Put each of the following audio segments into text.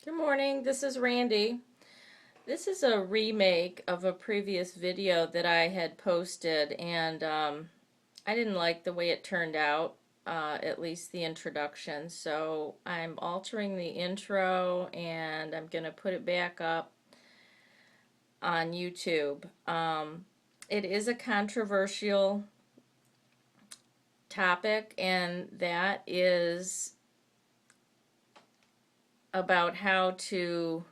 Good morning, this is Randy. This is a remake of a previous video that I had posted, and I didn't like the way it turned out, at least the introduction. So I'm altering the intro and I'm going to put it back up on YouTube. It is a controversial topic, and that is about how to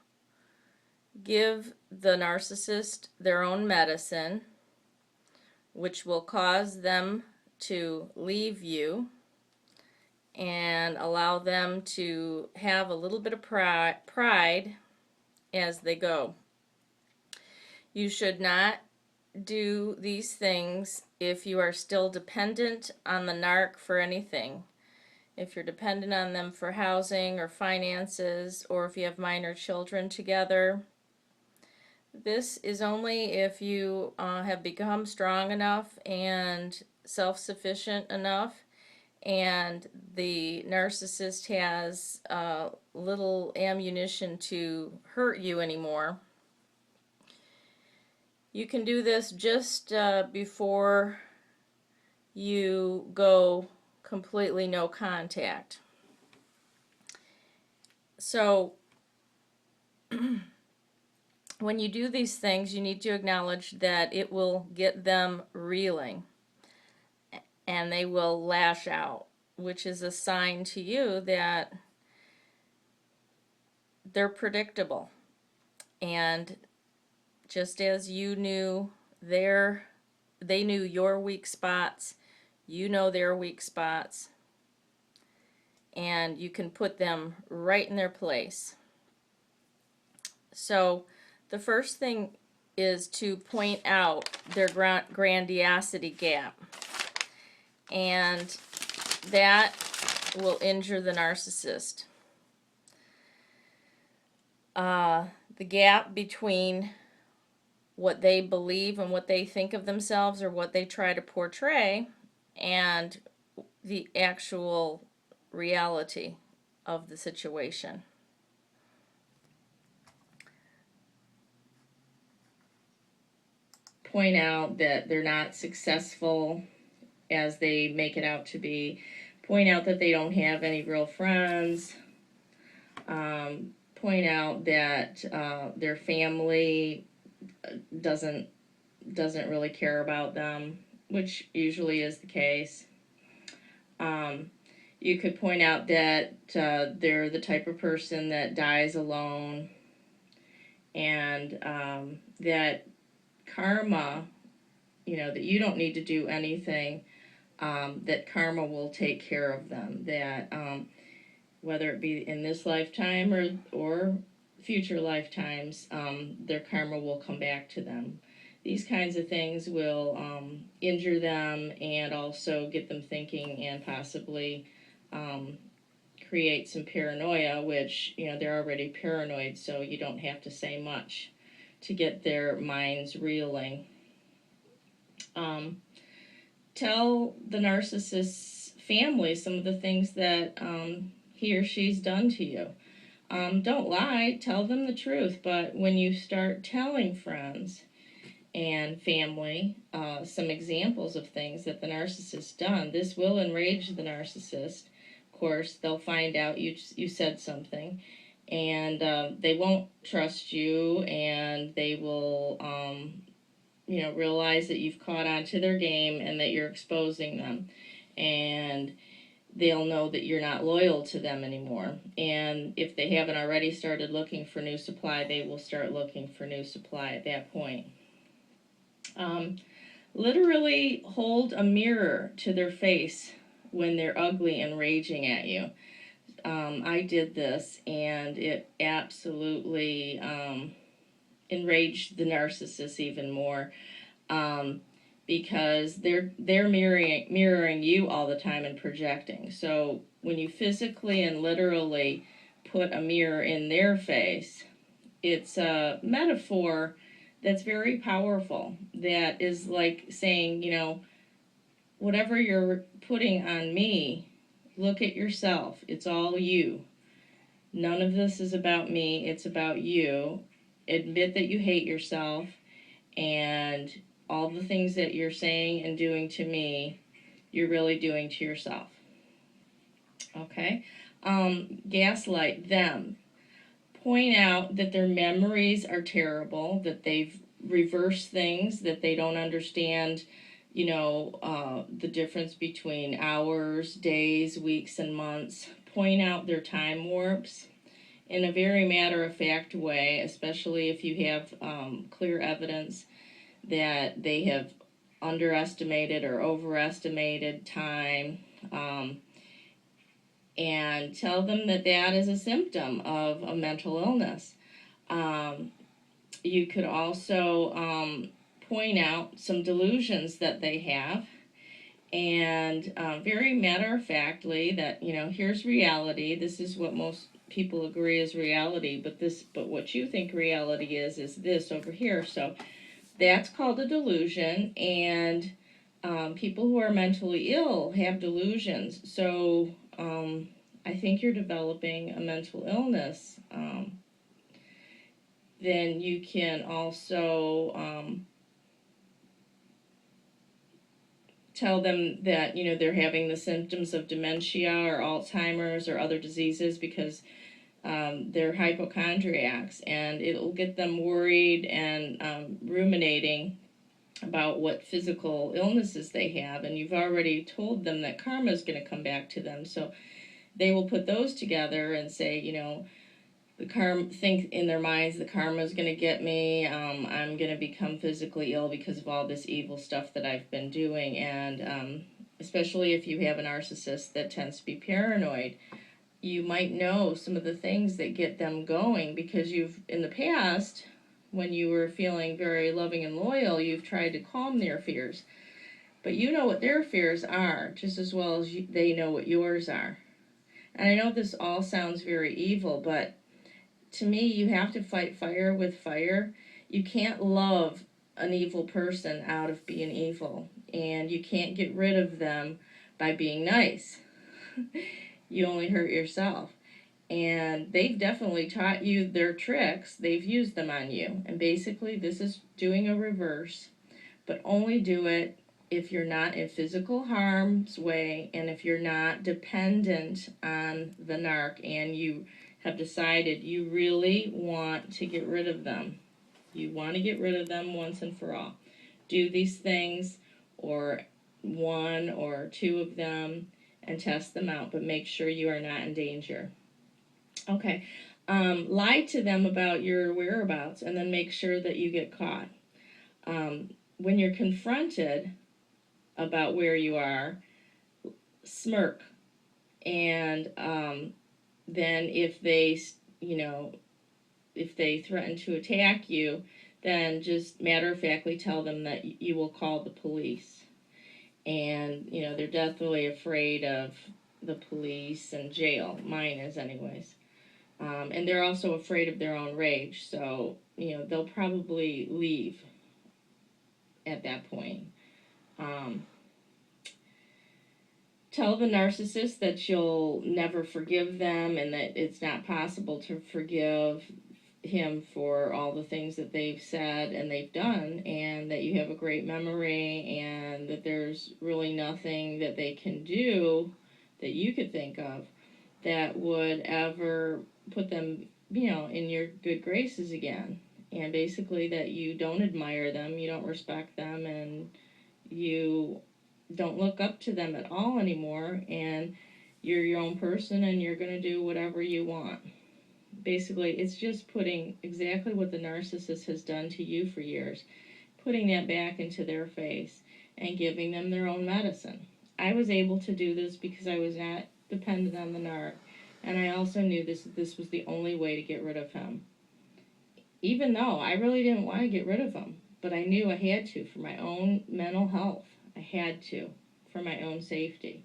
give the narcissist their own medicine, which will cause them to leave you and allow them to have a little bit of pride as they go. You should not do these things if you are still dependent on the narc for anything. If you're dependent on them for housing or finances, or if you have minor children together. This is only if you have become strong enough and self-sufficient enough, and the narcissist has little ammunition to hurt you anymore. You can do this just before you go completely no contact. So when you do these things, you need to acknowledge that it will get them reeling and they will lash out, which is a sign to you that they're predictable. And just as you knew they knew your weak spots, you know their weak spots, and you can put them right in their place. So the first thing is to point out their grandiosity gap, and that will injure the narcissist. The gap between what they believe and what they think of themselves, or what they try to portray, and the actual reality of the situation. Point out that they're not successful as they make it out to be. Point out that they don't have any real friends. Point out that their family doesn't really care about them, which usually is the case. You could point out that they're the type of person that dies alone, and that karma, that you don't need to do anything, that karma will take care of them, that whether it be in this lifetime or future lifetimes, their karma will come back to them. These kinds of things will injure them and also get them thinking, and possibly create some paranoia, which, they're already paranoid, so you don't have to say much to get their minds reeling. Tell the narcissist's family some of the things that he or she's done to you. Don't lie, tell them the truth, but when you start telling friends and family some examples of things that the narcissist's done, this will enrage the narcissist. Of course, they'll find out you said something, and they won't trust you, and they will realize that you've caught on to their game and that you're exposing them, and they'll know that you're not loyal to them anymore. And if they haven't already started looking for new supply, they will start looking for new supply at that point. Literally hold a mirror to their face when they're ugly and raging at you. I did this, and it absolutely enraged the narcissist even more, because they're mirroring you all the time and projecting. So when you physically and literally put a mirror in their face, it's a metaphor that's very powerful, that is like saying, whatever you're putting on me, look at yourself. It's all you. None of this is about me, it's about you. Admit that you hate yourself, and all the things that you're saying and doing to me, you're really doing to yourself. Okay? Gaslight them. Point out that their memories are terrible, that they've reversed things, that they don't understand, the difference between hours, days, weeks, and months. Point out their time warps in a very matter-of-fact way, especially if you have clear evidence that they have underestimated or overestimated time. And tell them that that is a symptom of a mental illness. You could also point out some delusions that they have, and very matter-of-factly that, here's reality. This is what most people agree is reality, but what you think reality is this over here. So that's called a delusion, and people who are mentally ill have delusions. So I think you're developing a mental illness. Then you can also tell them that, they're having the symptoms of dementia or Alzheimer's or other diseases because they're hypochondriacs, and it'll get them worried and ruminating about what physical illnesses they have. And you've already told them that karma is going to come back to them, so they will put those together and say, the karma, think in their minds, the karma is going to get me. I'm going to become physically ill because of all this evil stuff that I've been doing. And especially if you have a narcissist that tends to be paranoid, you might know some of the things that get them going because you've, in the past, when you were feeling very loving and loyal, you've tried to calm their fears. But you know what their fears are just as well as they know what yours are. And I know this all sounds very evil, but to me, you have to fight fire with fire. You can't love an evil person out of being evil, and you can't get rid of them by being nice. You only hurt yourself. And they've definitely taught you their tricks. They've used them on you. And basically, this is doing a reverse, but only do it if you're not in physical harm's way and if you're not dependent on the narc and you have decided you really want to get rid of them. You want to get rid of them once and for all. Do these things, or one or two of them, and test them out, but make sure you are not in danger. Okay. Lie to them about your whereabouts and then make sure that you get caught. When you're confronted about where you are, smirk. And then if they, if they threaten to attack you, then just matter-of-factly tell them that you will call the police. And, they're deathly afraid of the police and jail. Mine is anyways. And they're also afraid of their own rage. So, they'll probably leave at that point. Tell the narcissist that you'll never forgive them and that it's not possible to forgive him for all the things that they've said and they've done, and that you have a great memory and that there's really nothing that they can do that you could think of that would ever put them, in your good graces again. And basically that you don't admire them, you don't respect them, and you don't look up to them at all anymore, and you're your own person and you're going to do whatever you want. Basically, it's just putting exactly what the narcissist has done to you for years, putting that back into their face and giving them their own medicine. I was able to do this because I was not dependent on the narc, and I also knew this was the only way to get rid of him. Even though I really didn't want to get rid of him, but I knew I had to for my own mental health. I had to, for my own safety.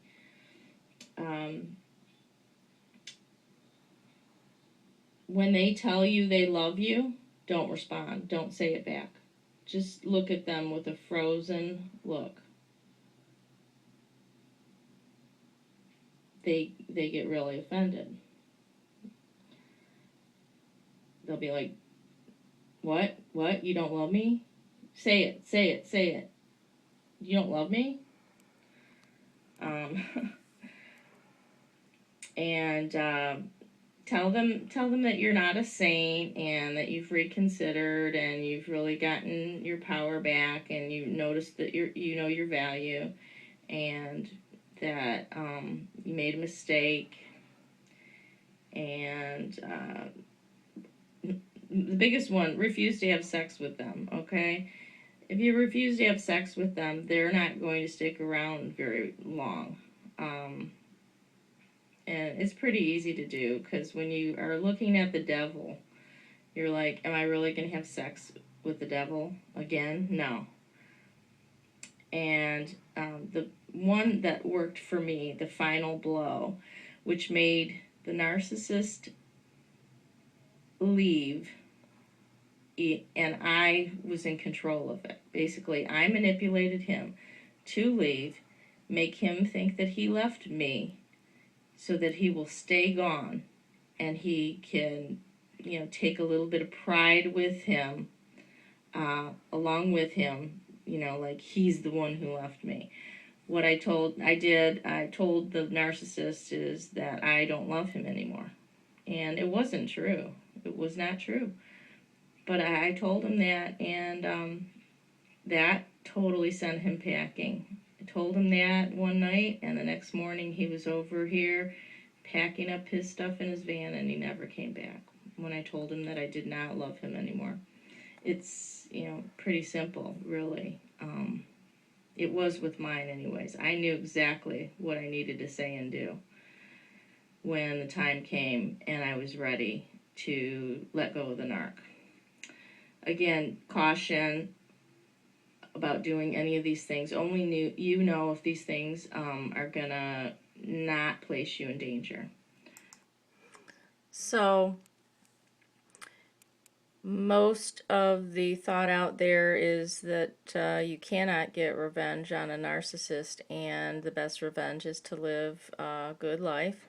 When they tell you they love you, don't respond. Don't say it back. Just look at them with a frozen look. They get really offended. they'll be like, what? What? You don't love me? Say it, say it, say it. You don't love me? And tell them that you're not a saint and that you've reconsidered and you've really gotten your power back and you noticed that you know your value and that you made a mistake. And the biggest one, refuse to have sex with them, okay? If you refuse to have sex with them, they're not going to stick around very long. And it's pretty easy to do, because when you are looking at the devil, you're like, am I really going to have sex with the devil again? No. And the one that worked for me, the final blow, which made the narcissist leave, and I was in control of it. Basically, I manipulated him to leave, make him think that he left me so that he will stay gone and he can, take a little bit of pride with him, along with him, like he's the one who left me. What I told the narcissist is that I don't love him anymore. And it wasn't true. It was not true. But I told him that, and that totally sent him packing. I told him that one night, and the next morning he was over here packing up his stuff in his van, and he never came back when I told him that I did not love him anymore. It's, pretty simple, really. It was with mine anyways. I knew exactly what I needed to say and do when the time came and I was ready to let go of the narc. Again, caution about doing any of these things. Only you know if these things are gonna not place you in danger. So most of the thought out there is that you cannot get revenge on a narcissist, and the best revenge is to live a good life.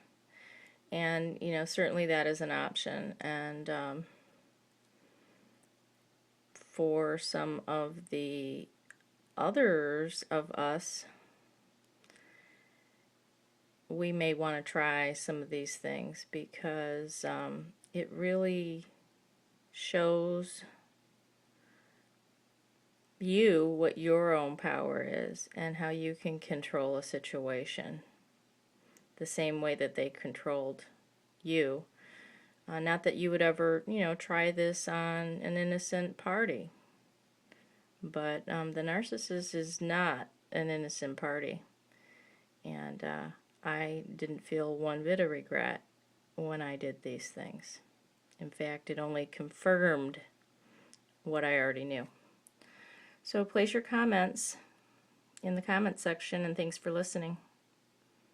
And certainly that is an option. And for some of the others of us, we may want to try some of these things, because it really shows you what your own power is and how you can control a situation the same way that they controlled you. Not that you would ever, try this on an innocent party, but the narcissist is not an innocent party. And I didn't feel one bit of regret when I did these things. In fact, it only confirmed what I already knew. So place your comments in the comment section, and thanks for listening.